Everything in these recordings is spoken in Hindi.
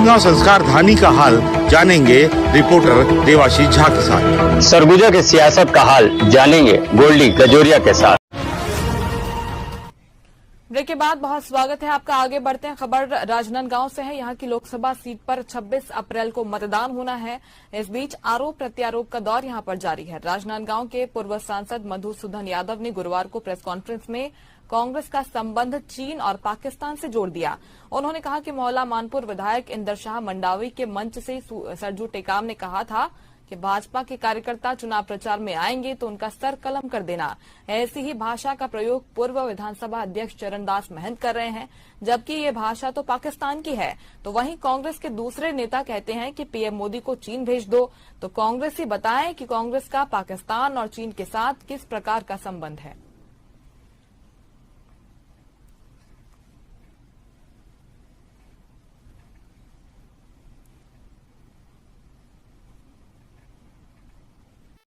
राजनांदगांव संस्कार धानी का हाल जानेंगे रिपोर्टर देवाशीष झा के साथ। सरगुजा के सियासत का हाल जानेंगे गोल्डी गजोरिया के साथ। ब्रेक के बाद बहुत स्वागत है आपका। आगे बढ़ते हैं। खबर राजनांदगांव से है। यहां की लोकसभा सीट पर 26 अप्रैल को मतदान होना है। इस बीच आरोप प्रत्यारोप का दौर यहां पर जारी है। राजनांदगांव के पूर्व सांसद मधुसूदन यादव ने गुरुवार को प्रेस कॉन्फ्रेंस में कांग्रेस का संबंध चीन और पाकिस्तान से जोड़ दिया। उन्होंने कहा कि मौला मानपुर विधायक इंदर शाह मंडावी के मंच से सरजू टेकाम ने कहा था कि भाजपा के कार्यकर्ता चुनाव प्रचार में आएंगे तो उनका सर कलम कर देना। ऐसी ही भाषा का प्रयोग पूर्व विधानसभा अध्यक्ष चरणदास महंत कर रहे हैं, जबकि ये भाषा तो पाकिस्तान की है। तो वहीं कांग्रेस के दूसरे नेता कहते हैं कि पीएम मोदी को चीन भेज दो। तो कांग्रेस ही बताएं कि कांग्रेस का पाकिस्तान और चीन के साथ किस प्रकार का संबंध है।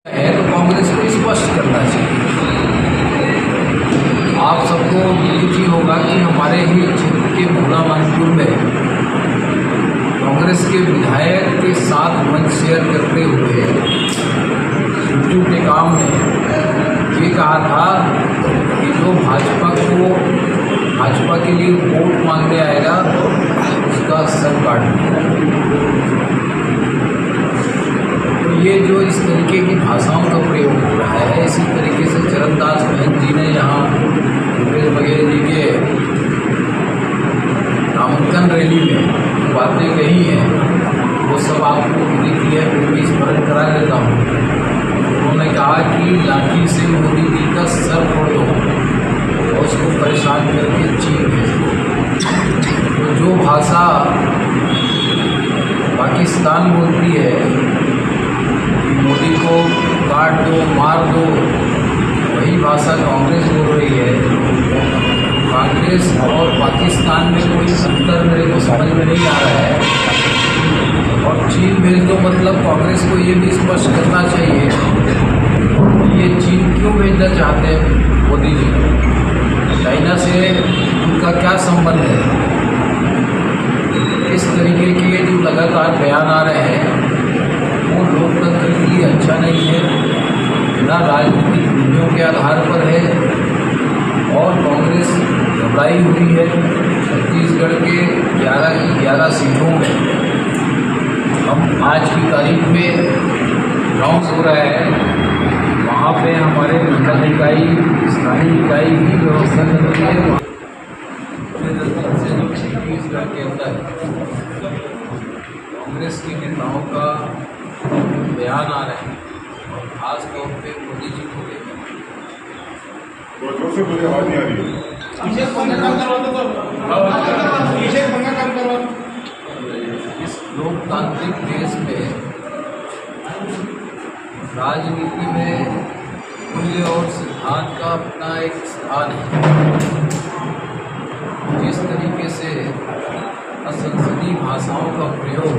तो कांग्रेस को स्पष्ट करना चाहिए। आप सबको रुचि होगा कि हमारे ही क्षेत्र के मौला मानपुर में कांग्रेस के विधायक के साथ मंच शेयर करते हुए सरजू टेकाम ने ये कहा था कि जो भाजपा के लिए वोट मांगने आएगा उसका सर काट देगा। ये जो इस तरीके की भाषाओं का प्रयोग हो रहा है, इसी तरीके से चरणदास महंत जी ने यहाँ भूपेश बघेल जी के नामांकन रैली में बातें कही हैं, वो सब आपको लिखी है, वो भी स्मरण करा देता हूँ। उन्होंने कहा कि लाठी से मोदी जी का सर फोड़ दो और उसको परेशान करके चीन भेज दो। तो जो भाषा पाकिस्तान बोलती है, मोदी को काट दो, मार दो, वही भाषा कांग्रेस बोल रही है। कांग्रेस और पाकिस्तान में कोई अंतर मेरे को समझ में नहीं आ रहा है। और चीन भेज दो मतलब कांग्रेस को ये भी स्पष्ट करना चाहिए ये चीन क्यों भेजना चाहते हैं मोदी जी। चाइना से उनका क्या संबंध है। इस तरीके के जो लगातार बयान आ रहे हैं वो लोकतंत्र के लिए अच्छा नहीं है, ना राजनीतिक मूल्यों के आधार पर है। और कांग्रेस घबराई हुई है। छत्तीसगढ़ के 11 की 11 सीटों में हम आज की तारीख में अनाउंस हो रहा है, वहाँ पे हमारे मंडल इकाई, स्थानीय इकाई की व्यवस्था करती है। छत्तीसगढ़ के अंदर कांग्रेस के नेताओं का बयान आ रहे हैं और खास तौर पे मोदी जी को लेकर इस लोकतांत्रिक देश में राजनीति में मूल्य और सिद्धांत का अपना एक स्थान है। जिस तरीके से असंसदीय भाषाओं का प्रयोग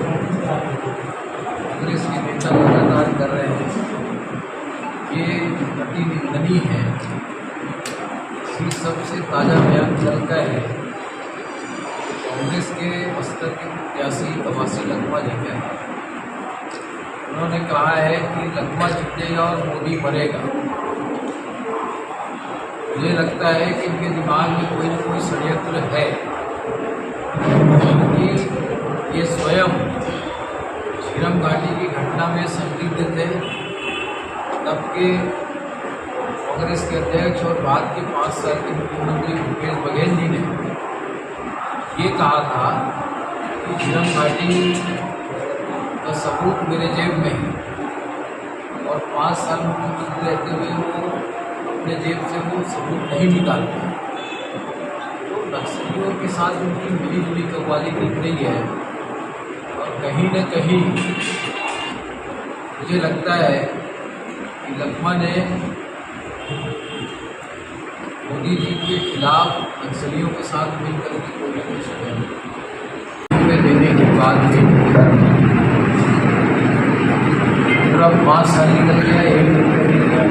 कांग्रेस के नेता लगातार कर रहे हैं, ये अति निंदनीय है। इसी सबसे ताज़ा बयान चलता है कांग्रेस के बस्तर के प्रत्याशी कवासी लखमा जी का। उन्होंने कहा है कि लखमा जीतेगा और मोदी मरेगा। मुझे लगता है कि इनके दिमाग में कोई न कोई षड्यंत्र है, क्योंकि ये स्वयं झीरम घाटी की घटना में संदिग्ध थे। तब के कांग्रेस के अध्यक्ष और बाद के 5 साल के मुख्यमंत्री भूपेश बघेल जी ने ये कहा था कि झीरम घाटी का सबूत मेरे जेब में है। और 5 साल मुख्यमंत्री रहते हुए वो अपने जेब से वो सबूत नहीं निकालते। तो नक्सलियों के साथ उनकी मिली जुली कव्वाली दिख रही है। और कहीं न कहीं मुझे लगता है कि लखमा ने मोदी जी के खिलाफ नक्सलियों के साथ मिलकर के कोई कोशिश देने के बाद भी पूरा 5 साल निकल गया, 1 रुपये नहीं गया।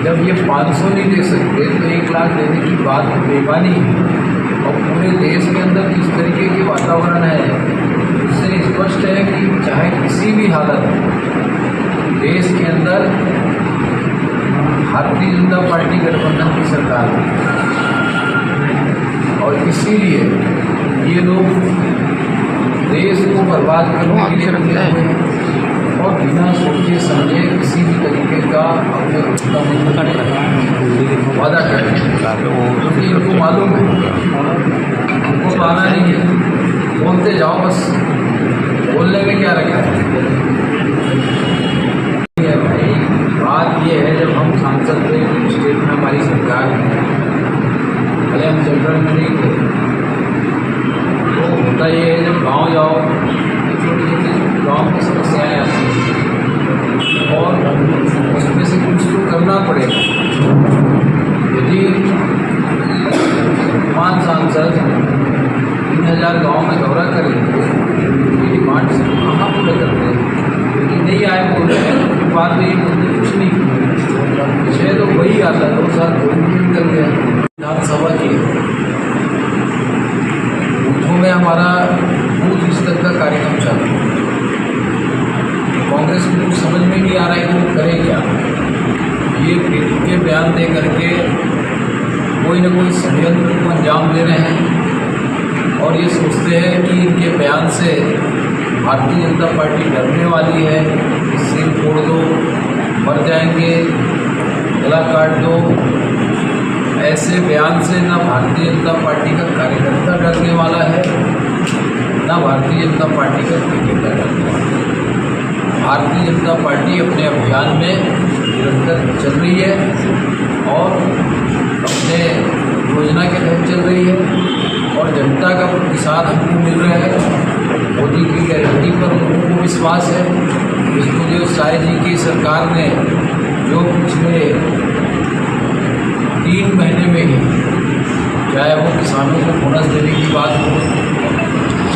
जब ये 500 नहीं दे सकते तो 1 लाख देने की बात बेईमानी है। और पूरे देश के अंदर जिस तरीके की वातावरण है उससे स्पष्ट है कि चाहे किसी भी हालत में देश के अंदर भारतीय जनता पार्टी गठबंधन की सरकार है और इसीलिए ये लोग देश को बर्बाद करने के लिए लगे हुए हैं और बिना सोचे समझे किसी भी तरीके का अपने वादा कर क्योंकि इनको मालूम है उनको तो आना नहीं है, बोलते जाओ बस, बोलने में क्या रखा है। भाई बात ये है जब हम सांसद थे स्टेट में हमारी सरकार है, भले हम सेंट्रल में नहीं थे, तो होता ये है जब गांव जाओ छोटी छोटी गाँव की समस्याएँ आती हैं और उसमें से कुछ तो करना पड़ेगा। यदि मान सांसद 3000 गाँव में दौरा करेंगे ये डिमांड से कहाँ पूरे करते हैं, क्योंकि नहीं आए बोल रहे हैं तो बाद में ये बोलते कुछ नहीं किया, विषय तो वही आता है 2 साल निकल गया। विधानसभा की बूथों में हमारा बूथ स्तर का कार्यक्रम चल रहा है। कांग्रेस को कुछ समझ में नहीं आ रहा है कि वो करे क्या, ये फेसबुक के बयान दे करके कोई न कोई षड्यंत्र को अंजाम दे रहे हैं और ये सोचते हैं कि इनके बयान से भारतीय जनता पार्टी डरने वाली है, सिर फोड़ दो, मर जाएंगे, गला काट दो। ऐसे बयान से ना भारतीय जनता पार्टी का कार्यकर्ता डरने वाला है ना भारतीय जनता पार्टी का क्रिकेटर डरने वाला है। भारतीय जनता पार्टी अपने अभियान में निरंतर चल रही है और अपने योजना के तहत चल रही है और जनता का प्रतिसाद हमको मिल रहा है। मोदी की गारंटी पर लोगों को विश्वास है। इसको जो साय जी की सरकार ने जो पिछले 3 महीने में ही, चाहे वो किसानों को बोनस देने की बात हो,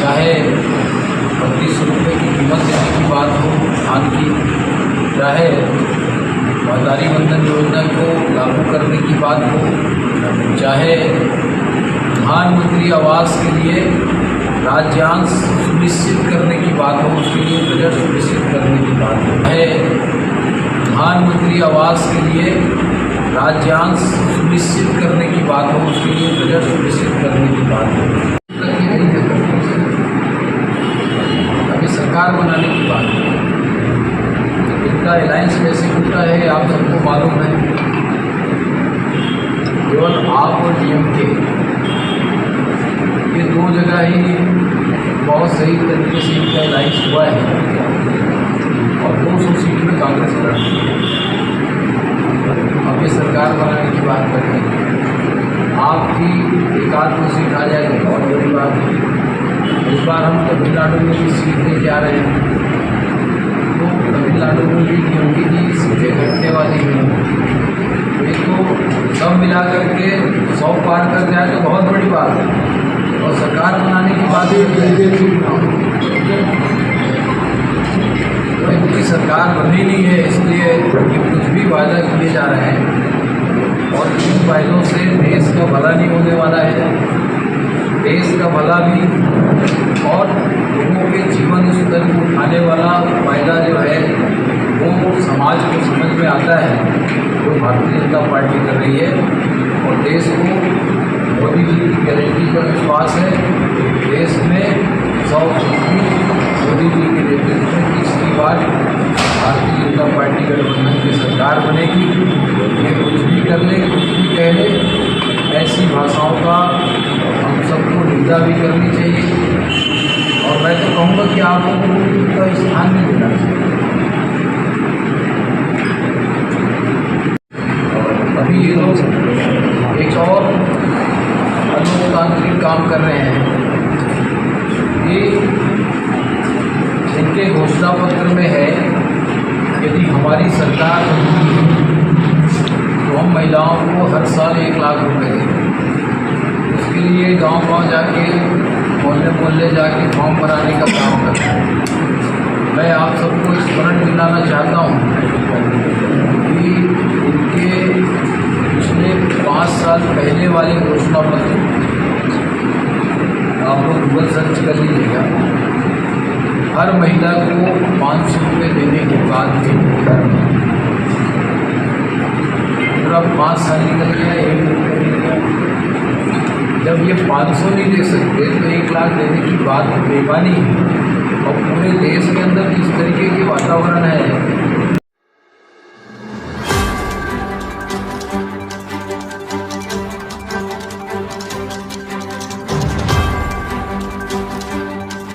चाहे 3200 रुपये की कीमत देने की बात हो धान की, चाहे महतारी बंधन योजना को लागू करने की बात हो, चाहे प्रधानमंत्री आवास के लिए राज्यांश सुनिश्चित करने की बात हो, उसके लिए बजट सुनिश्चित करने की बात हो, चाहे प्रधानमंत्री आवास के लिए राज्यांश सुनिश्चित करने की बात हो, उसके लिए बजट सुनिश्चित करने की बात हो, अभी सरकार बनाने की बात है। इनका अलायंस कैसे टूटा है आप सबको मालूम है। केवल आप और डीएमके ये 2 जगह ही बहुत सही तरीके से इनका अलायंस हुआ है और 200 सीट में कांग्रेस लड़ी। अब ये सरकार बनाने की बात करते हैं, आपकी 1-2 सीट आ जाएगी बहुत बड़ी बात है। इस बार हम तमिलनाडु में भी सीट लेके आ रहे हैं, तो तमिलनाडु में भी डीएमके की सीटें घटने वाली हैं। ये तो सब मिला करके 100 पार कर जाए तो बहुत बड़ी बात है और सरकार बनाने की बात है। इनकी सरकार बनी नहीं है, इसलिए ये कुछ भी वादा किए जा रहे हैं और इन वायदों से देश का भला नहीं होने वाला है। देश का भला भी और लोगों के जीवन स्तर को उठाने वाला फायदा जो है वो समाज को समझ में आता है, जो भारतीय जनता पार्टी कर रही है। और देश को मोदी जी की गारंटी पर विश्वास है। देश में 100% मोदी जी के नेतृत्व में तीसरी बार भारतीय जनता पार्टी गठबंधन की सरकार बनेगी। ये कुछ भी कर ले, कुछ भी कह ले, ऐसी भाषाओं का हम सबको निंदा भी करनी चाहिए और मैं तो कहूँगा कि आप लोगों को उनका स्थान भी देना चाहिए। अभी ये लोग एक और अलोकतांत्रिक काम कर रहे हैं। ये इनके घोषणा पत्र में है यदि हमारी सरकार तो हम महिलाओं को हर साल 1 लाख रुपए देंगे। उसके लिए गांव-गांव जाके मोहल्ले जाके फॉर्म भराने का काम करते हैं। मैं आप सबको स्मरण दिलाना चाहता हूँ कि इनके पिछले 5 साल पहले वाले घोषणा पत्र आप लोग गूगल सर्च कर लीजिएगा। हर महिला को 500 रुपये देने के बाद भी पूरा 5 साल निकल गया, 1 रुपये नहीं गया। जब ये 500 नहीं दे सकते तो 1 लाख देने की बात बेमानी है। और पूरे देश के अंदर जिस तरीके के वातावरण है